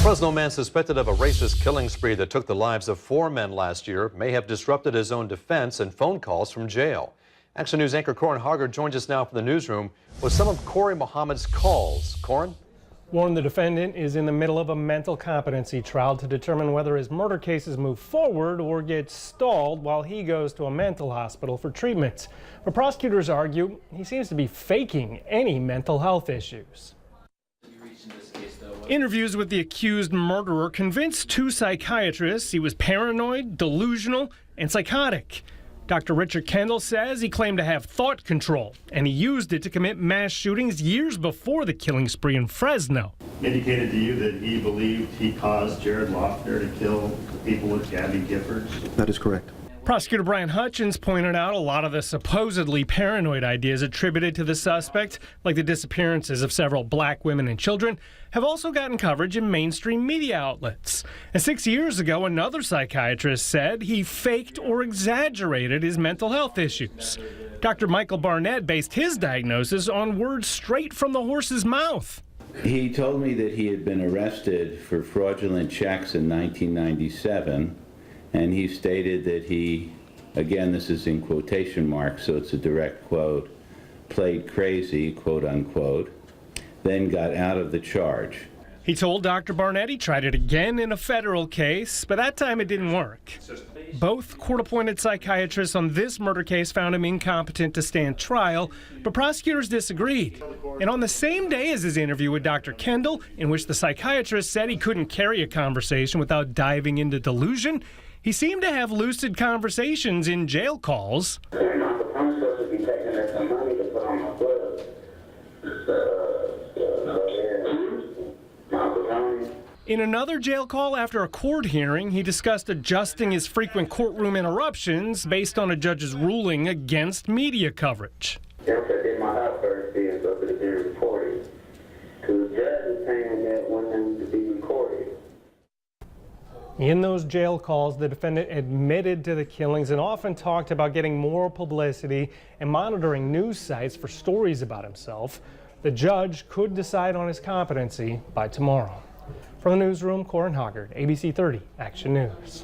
Fresno man suspected of a racist killing spree that took the lives of 4 men last year may have disrupted his own defense and phone calls from jail. Action News anchor Corin Hoggard joins us now from the newsroom with some of Corey Muhammad's calls. Corin? Warren, the defendant is in the middle of a mental competency trial to determine whether his murder cases move forward or get stalled while he goes to a mental hospital for treatment. But prosecutors argue he seems to be faking any mental health issues. Interviews with the accused murderer convinced 2 psychiatrists he was paranoid, delusional, and psychotic. Dr. Richard Kendall says he claimed to have thought control, and he used it to commit mass shootings years before the killing spree in Fresno. Indicated to you that he believed he caused Jared Loeffner to kill the people with Gabby Giffords? That is correct. Prosecutor Brian Hutchins pointed out a lot of the supposedly paranoid ideas attributed to the suspect, like the disappearances of several black women and children, have also gotten coverage in mainstream media outlets. And 6 years ago, another psychiatrist said he faked or exaggerated his mental health issues. Dr. Michael Barnett based his diagnosis on words straight from the horse's mouth. He told me that he had been arrested for fraudulent checks in 1997. And he stated that he, again, this is in quotation marks, so it's a direct quote, played crazy, quote unquote, then got out of the charge. He told Dr. Barnett he tried it again in a federal case, but that time it didn't work. Both court-appointed psychiatrists on this murder case found him incompetent to stand trial, but prosecutors disagreed. And on the same day as his interview with Dr. Kendall, in which the psychiatrist said he couldn't carry a conversation without diving into delusion, he seemed to have lucid conversations in jail calls. In another jail call after a court hearing, he discussed adjusting his frequent courtroom interruptions based on a judge's ruling against media coverage. In those jail calls, the defendant admitted to the killings and often talked about getting more publicity and monitoring news sites for stories about himself. The judge could decide on his competency by tomorrow. From the newsroom, Corin Hoggard, ABC 30 Action News.